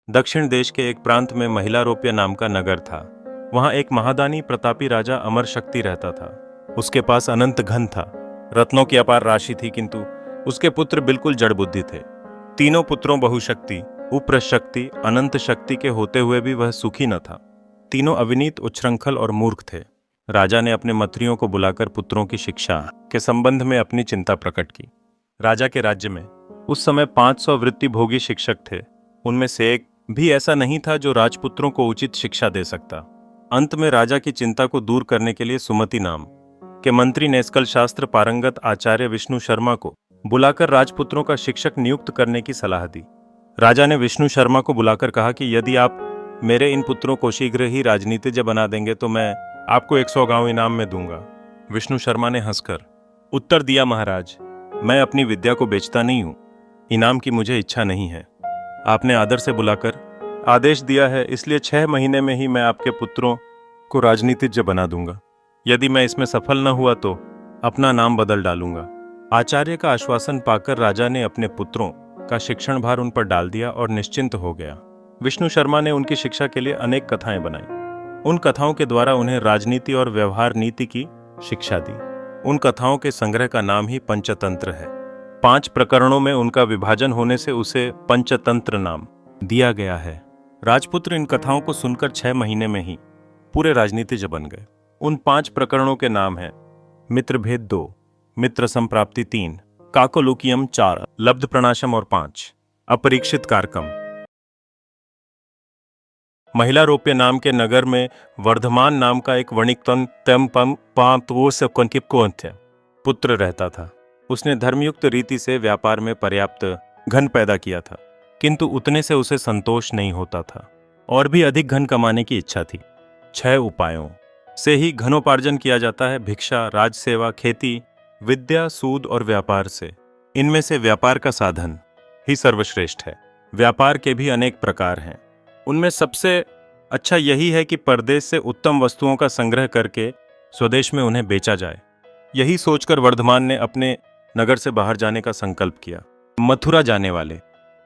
दक्षिण देश के एक प्रांत में महिलारोप्य नाम का नगर था। वहां एक महादानी प्रतापी राजा अमर शक्ति रहता था। उसके पास अनंत धन था, रत्नों की अपार राशि थी, किंतु उसके पुत्र बिल्कुल जड़ बुद्धि थे। तीनों पुत्रों बहुशक्ति, उप्र शक्ति, अनंत शक्ति के होते हुए भी वह सुखी न था। तीनों अविनीत, उच्छृंखल और मूर्ख थे। राजा ने अपने मंत्रियों को बुलाकर पुत्रों की शिक्षा के संबंध में अपनी चिंता प्रकट की। राजा के राज्य में उस समय 500 वृत्तिभोगी शिक्षक थे। उनमें से एक भी ऐसा नहीं था जो राजपुत्रों को उचित शिक्षा दे सकता। अंत में राजा की चिंता को दूर करने के लिए सुमति नाम के मंत्री ने स्कल शास्त्र पारंगत आचार्य विष्णु शर्मा को बुलाकर राजपुत्रों का शिक्षक नियुक्त करने की सलाह दी। राजा ने विष्णु शर्मा को बुलाकर कहा कि यदि आप मेरे इन पुत्रों को शीघ्र ही राजनीतिज्ञ बना देंगे तो मैं आपको 100 गांव इनाम में दूंगा। विष्णु शर्मा ने हंसकर उत्तर दिया, महाराज, मैं अपनी विद्या को बेचता नहीं हूं, इनाम की मुझे इच्छा नहीं है। आपने आदर से बुलाकर आदेश दिया है, इसलिए 6 महीने में ही मैं आपके पुत्रों को राजनीतिज्ञ बना दूंगा। यदि मैं इसमें सफल न हुआ तो अपना नाम बदल डालूंगा। आचार्य का आश्वासन पाकर राजा ने अपने पुत्रों का शिक्षण भार उन पर डाल दिया और निश्चिंत हो गया। विष्णु शर्मा ने उनकी शिक्षा के लिए अनेक कथाएं बनाई। उन कथाओं के द्वारा उन्हें राजनीति और व्यवहार नीति की शिक्षा दी। उन कथाओं के संग्रह का नाम ही पंचतंत्र है। 5 प्रकरणों में उनका विभाजन होने से उसे पंचतंत्र नाम दिया गया है। राजपुत्र इन कथाओं को सुनकर 6 महीने में ही पूरे राजनीतिज्ञ बन गए। उन 5 प्रकरणों के नाम हैं मित्रभेद 2, मित्र संप्राप्ति 3, काकोलुकियम 4, लब्ध प्रणाशम और 5, अपरीक्षित कारकम। महिलारोप्य नाम के नगर में वर्धमान नाम का एक वणिक पुत्र रहता था। उसने धर्मयुक्त रीति से व्यापार में पर्याप्त धन पैदा किया था, किंतु उतने से उसे संतोष नहीं होता था और भी अधिक धन कमाने की इच्छा थी। 6 उपायों से ही धनोपार्जन किया जाता है: भिक्षा, राजसेवा, खेती, विद्या, सूद और व्यापार से। इनमें से व्यापार का साधन ही सर्वश्रेष्ठ है। व्यापार के भी अनेक प्रकार हैं। उनमें सबसे अच्छा यही है कि परदेश से उत्तम वस्तुओं का संग्रह करके स्वदेश में उन्हें बेचा जाए। यही सोचकर वर्धमान ने अपने नगर से बाहर जाने का संकल्प किया। मथुरा जाने वाले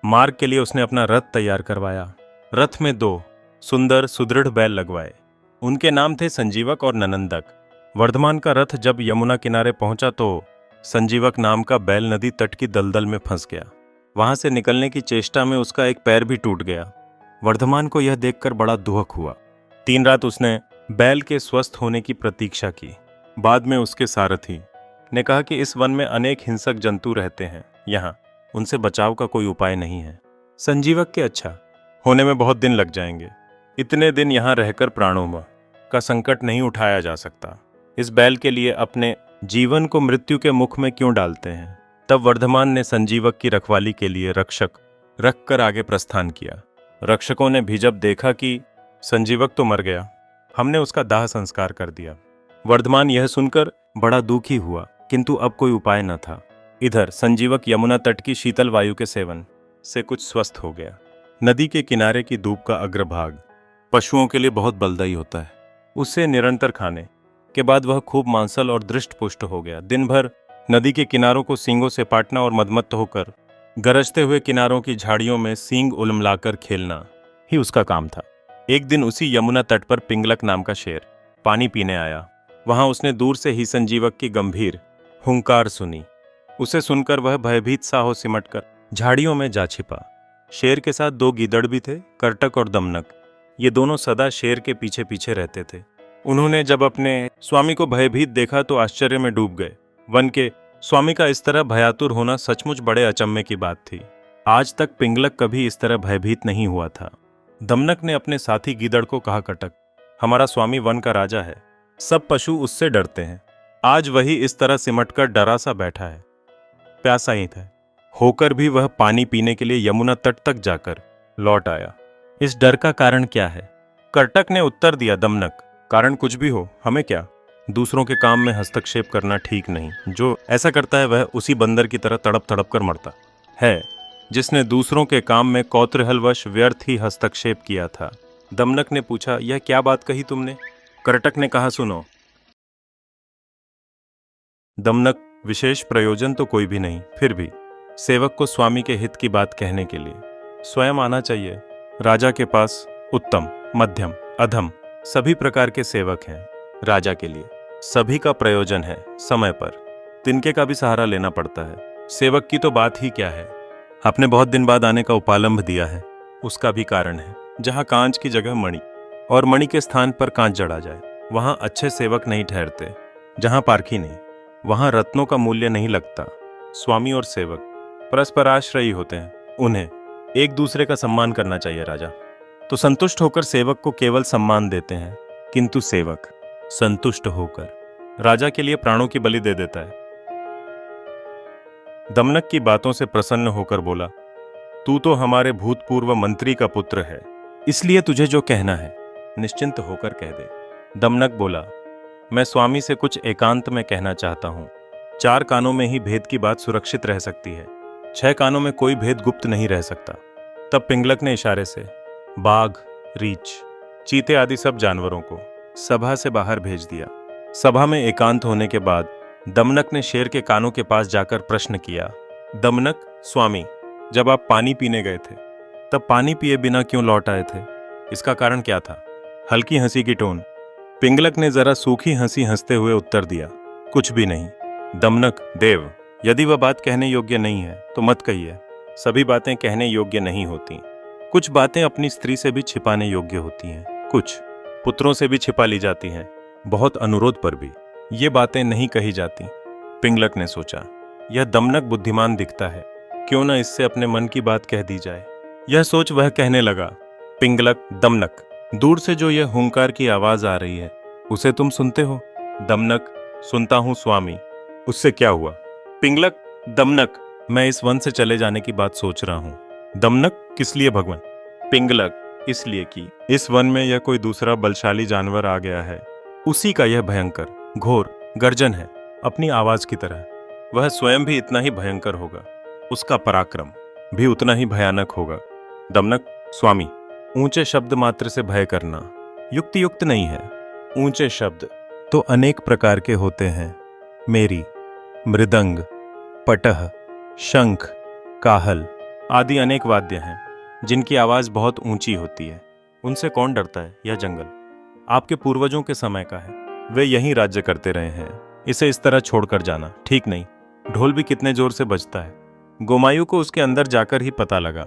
मार्ग के लिए उसने अपना रथ तैयार करवाया। रथ में 2 सुंदर सुदृढ़ बैल लगवाए। उनके नाम थे संजीवक और ननंदक। वर्धमान का रथ जब यमुना किनारे पहुंचा तो संजीवक नाम का बैल नदी तट की दलदल में फंस गया। वहां से निकलने की चेष्टा में उसका एक पैर भी टूट गया। वर्धमान को यह देखकर बड़ा दुख हुआ। 3 रात उसने बैल के स्वस्थ होने की प्रतीक्षा की। बाद में उसके सारथी ने कहा कि इस वन में अनेक हिंसक जंतु रहते हैं, यहाँ उनसे बचाव का कोई उपाय नहीं है। संजीवक के अच्छा होने में बहुत दिन लग जाएंगे। इतने दिन यहाँ रहकर प्राणों का संकट नहीं उठाया जा सकता। इस बैल के लिए अपने जीवन को मृत्यु के मुख में क्यों डालते हैं। तब वर्धमान ने संजीवक की रखवाली के लिए रक्षक रखकर आगे प्रस्थान किया। रक्षकों ने भी जब देखा कि संजीवक तो मर गया, हमने उसका दाह संस्कार कर दिया। वर्धमान यह सुनकर बड़ा दुखी हुआ, किंतु अब कोई उपाय न था। इधर संजीवक यमुना तट की शीतल वायु के सेवन से कुछ स्वस्थ हो गया। नदी के किनारे की धूप का अग्रभाग पशुओं के लिए बहुत बलदायी होता है। उससे निरंतर खाने के बाद वह खूब मांसल और दृष्ट पुष्ट हो गया। दिन भर नदी के किनारों को सींगों से पाटना और मदमत्त होकर गरजते हुए किनारों की झाड़ियों में सींग उलमलाकर खेलना ही उसका काम था। एक दिन उसी यमुना तट पर पिंगलक नाम का शेर पानी पीने आया। वहां उसने दूर से ही संजीवक की गंभीर हुंकार सुनी। उसे सुनकर वह भयभीत सा हो सिमटकर झाड़ियों में जा छिपा। शेर के साथ 2 गीदड़ भी थे, करटक और दमनक। ये दोनों सदा शेर के पीछे पीछे रहते थे। उन्होंने जब अपने स्वामी को भयभीत देखा तो आश्चर्य में डूब गए। वन के स्वामी का इस तरह भयातुर होना सचमुच बड़े अचम्भे की बात थी। आज तक पिंगलक कभी इस तरह भयभीत नहीं हुआ था। दमनक ने अपने साथी गीदड़ को कहा, कटक, हमारा स्वामी वन का राजा है, सब पशु उससे डरते हैं। आज वही इस तरह सिमटकर डरा सा बैठा है, प्यासा ही था, होकर भी वह पानी पीने के लिए यमुना तट तक जाकर लौट आया। इस डर का कारण क्या है? करटक ने उत्तर दिया, दमनक, कारण कुछ भी हो, हमें क्या, दूसरों के काम में हस्तक्षेप करना ठीक नहीं। जो ऐसा करता है वह उसी बंदर की तरह तड़प तड़प कर मरता है जिसने दूसरों के काम में कौतूहलवश व्यर्थ ही हस्तक्षेप किया था। दमनक ने पूछा, यह क्या बात कही तुमने? करटक ने कहा, सुनो। दमनक, विशेष प्रयोजन तो कोई भी नहीं, फिर भी सेवक को स्वामी के हित की बात कहने के लिए स्वयं आना चाहिए। राजा के पास उत्तम, मध्यम, अधम सभी प्रकार के सेवक हैं। राजा के लिए सभी का प्रयोजन है, समय पर तिनके का भी सहारा लेना पड़ता है। सेवक की तो बात ही क्या है। आपने बहुत दिन बाद आने का उपालंभ दिया है, उसका भी कारण है। जहाँ कांच की जगह मणि और मणि के स्थान पर कांच जड़ा जाए, वहाँ अच्छे सेवक नहीं ठहरते। जहाँ पारखी नहीं, वहाँ रत्नों का मूल्य नहीं लगता। स्वामी और सेवक परस्पर आश्रयी होते हैं, उन्हें एक दूसरे का सम्मान करना चाहिए। राजा तो संतुष्ट होकर सेवक को केवल सम्मान देते हैं, किंतु सेवक संतुष्ट होकर राजा के लिए प्राणों की बलि दे देता है। दमनक की बातों से प्रसन्न होकर बोला, तू तो हमारे भूतपूर्व मंत्री का पुत्र है, इसलिए तुझे जो कहना है निश्चिंत होकर कह दे। दमनक बोला, मैं स्वामी से कुछ एकांत में कहना चाहता हूँ। 4 कानों में ही भेद की बात सुरक्षित रह सकती है, 6 कानों में कोई भेद गुप्त नहीं रह सकता। तब पिंगलक ने इशारे से बाघ, रीछ, चीते आदि सब जानवरों को सभा से बाहर भेज दिया। सभा में एकांत होने के बाद दमनक ने शेर के कानों के पास जाकर प्रश्न किया, दमनक स्वामी, जब आप पानी पीने गए थे तब पानी पिए बिना क्यों लौट आए थे? इसका कारण क्या था? हल्की हंसी की टोन। पिंगलक ने जरा सूखी हंसी हंसते हुए उत्तर दिया, कुछ भी नहीं। दमनक देव, यदि वह बात कहने योग्य नहीं है तो मत कहिए। सभी बातें कहने योग्य नहीं होती। कुछ बातें अपनी स्त्री से भी छिपाने योग्य होती हैं, कुछ पुत्रों से भी छिपा ली जाती हैं, बहुत अनुरोध पर भी ये बातें नहीं कही जाती। पिंगलक ने सोचा, यह दमनक बुद्धिमान दिखता है, क्यों न इससे अपने मन की बात कह दी जाए। यह सोच वह कहने लगा, पिंगलक, दमनक, दूर से जो यह हुंकार की आवाज आ रही है उसे तुम सुनते हो? दमनक, सुनता हूं स्वामी। उससे क्या हुआ? पिंगलक, दमनक, मैं इस वन से चले जाने की बात सोच रहा हूं। दमनक, किस लिए भगवान? पिंगलक, इसलिए कि इस वन में यह कोई दूसरा बलशाली जानवर आ गया है। उसी का यह भयंकर घोर गर्जन है, अपनी आवाज की तरह। वह स्वयं भी इतना ही भयंकर होगा, उसका पराक्रम भी उतना ही भयानक होगा। दमनक, स्वामी, ऊंचे शब्द मात्र से भय करना युक्ति युक्त नहीं है। ऊंचे शब्द तो अनेक प्रकार के होते हैं। मेरी, मृदंग, पटह, शंख, काहल आदि अनेक वाद्य हैं जिनकी आवाज बहुत ऊंची होती है। उनसे कौन डरता है? यह जंगल आपके पूर्वजों के समय का है, वे यहीं राज्य करते रहे हैं। इसे इस तरह छोड़कर जाना ठीक नहीं। ढोल भी कितने जोर से बजता है। गोमायु को उसके अंदर जाकर ही पता लगा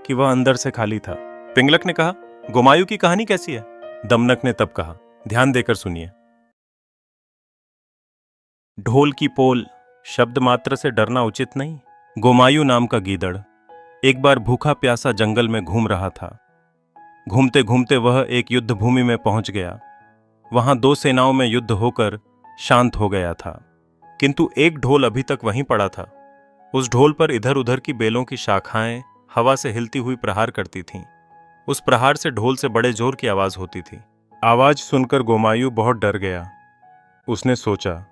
कि वह अंदर से खाली था। पिंगलक ने कहा, गोमायु की कहानी कैसी है? दमनक ने तब कहा, ध्यान देकर सुनिए। ढोल की पोल शब्द मात्र से डरना उचित नहीं। गोमायु नाम का गीदड़ एक बार भूखा प्यासा जंगल में घूम रहा था। घूमते घूमते वह एक युद्ध भूमि में पहुंच गया। वहां 2 सेनाओं में युद्ध होकर शांत हो गया था, किंतु एक ढोल अभी तक वहीं पड़ा था। उस ढोल पर इधर उधर की बेलों की शाखाएं हवा से हिलती हुई प्रहार करती थीं। उस प्रहार से ढोल से बड़े जोर की आवाज होती थी। आवाज सुनकर गोमायु बहुत डर गया। उसने सोचा,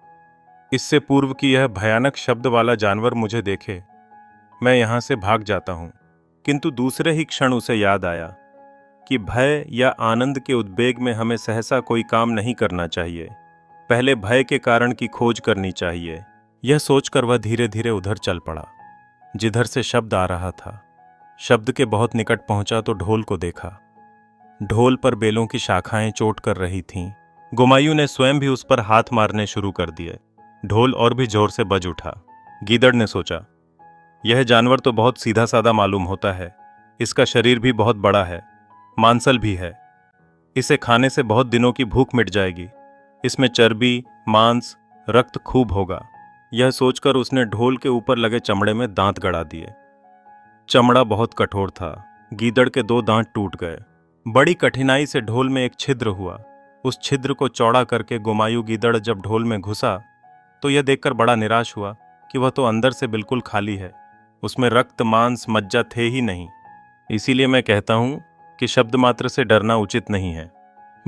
इससे पूर्व कि यह भयानक शब्द वाला जानवर मुझे देखे, मैं यहां से भाग जाता हूं। किंतु दूसरे ही क्षण उसे याद आया कि भय या आनंद के उद्वेग में हमें सहसा कोई काम नहीं करना चाहिए, पहले भय के कारण की खोज करनी चाहिए। यह सोचकर वह धीरे धीरे उधर चल पड़ा जिधर से शब्द आ रहा था। शब्द के बहुत निकट पहुंचा तो ढोल को देखा। ढोल पर बेलों की शाखाएं चोट कर रही थीं। गोमायु ने स्वयं भी उस पर हाथ मारने शुरू कर दिए। ढोल और भी जोर से बज उठा। गीदड़ ने सोचा, यह जानवर तो बहुत सीधा साधा मालूम होता है, इसका शरीर भी बहुत बड़ा है, मांसल भी है, इसे खाने से बहुत दिनों की भूख मिट जाएगी, इसमें चर्बी, मांस, रक्त खूब होगा। यह सोचकर उसने ढोल के ऊपर लगे चमड़े में दांत गड़ा दिए। चमड़ा बहुत कठोर था। गीदड़ के 2 दांत टूट गए। बड़ी कठिनाई से ढोल में एक छिद्र हुआ। उस छिद्र को चौड़ा करके गोमायु गीदड़ जब ढोल में घुसा तो यह देखकर बड़ा निराश हुआ कि वह तो अंदर से बिल्कुल खाली है, उसमें रक्त, मांस, मज्जा थे ही नहीं। इसीलिए मैं कहता हूं कि शब्द मात्र से डरना उचित नहीं है।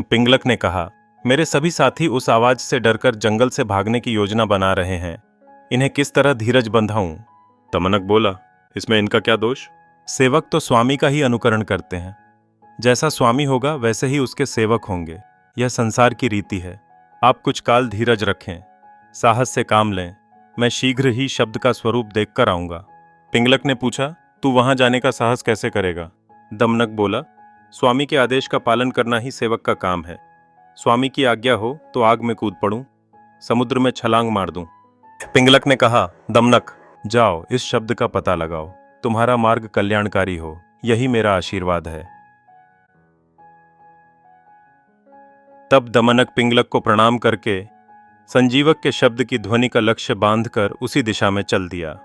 पिंगलक ने कहा, मेरे सभी साथी उस आवाज से डरकर जंगल से भागने की योजना बना रहे हैं, इन्हें किस तरह धीरज बंधाऊं? दमनक बोला, इसमें इनका क्या दोष? सेवक तो स्वामी का ही अनुकरण करते हैं। जैसा स्वामी होगा वैसे ही उसके सेवक होंगे। यह संसार की रीति है। आप कुछ काल धीरज रखें, साहस से काम लें। मैं शीघ्र ही शब्द का स्वरूप देखकर आऊंगा। पिंगलक ने पूछा, तू वहां जाने का साहस कैसे करेगा? दमनक बोला, स्वामी के आदेश का पालन करना ही सेवक का काम है। स्वामी की आज्ञा हो तो आग में कूद पड़ूं, समुद्र में छलांग मार दूं। पिंगलक ने कहा, दमनक, जाओ इस शब्द का पता लगाओ, तुम्हारा मार्ग कल्याणकारी हो, यही मेरा आशीर्वाद है। तब दमनक पिंगलक को प्रणाम करके संजीवक के शब्द की ध्वनि का लक्ष्य बांधकर उसी दिशा में चल दिया।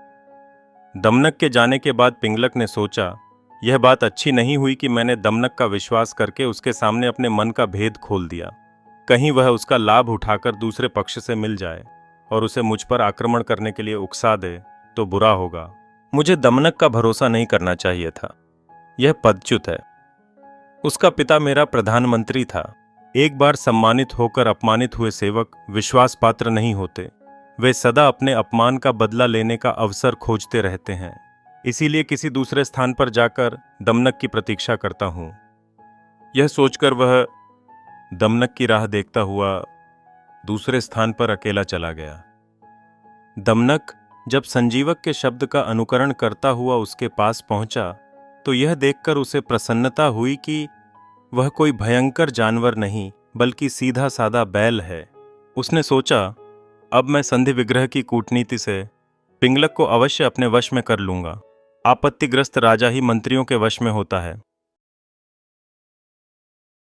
दमनक के जाने के बाद पिंगलक ने सोचा, यह बात अच्छी नहीं हुई कि मैंने दमनक का विश्वास करके उसके सामने अपने मन का भेद खोल दिया। कहीं वह उसका लाभ उठाकर दूसरे पक्ष से मिल जाए और उसे मुझ पर आक्रमण करने के लिए उकसा दे तो बुरा होगा। मुझे दमनक का भरोसा नहीं करना चाहिए था। यह पदच्युत है। उसका पिता मेरा प्रधानमंत्री था। एक बार सम्मानित होकर अपमानित हुए सेवक विश्वास पात्र नहीं होते। वे सदा अपने अपमान का बदला लेने का अवसर खोजते रहते हैं। इसीलिए किसी दूसरे स्थान पर जाकर दमनक की प्रतीक्षा करता हूं। यह सोचकर वह दमनक की राह देखता हुआ दूसरे स्थान पर अकेला चला गया। दमनक जब संजीवक के शब्द का अनुकरण करता हुआ उसके पास पहुंचा तो यह देखकर उसे प्रसन्नता हुई कि वह कोई भयंकर जानवर नहीं बल्कि सीधा सादा बैल है। उसने सोचा, अब मैं संधि विग्रह की कूटनीति से पिंगलक को अवश्य अपने वश में कर लूंगा। आपत्तिग्रस्त राजा ही मंत्रियों के वश में होता है।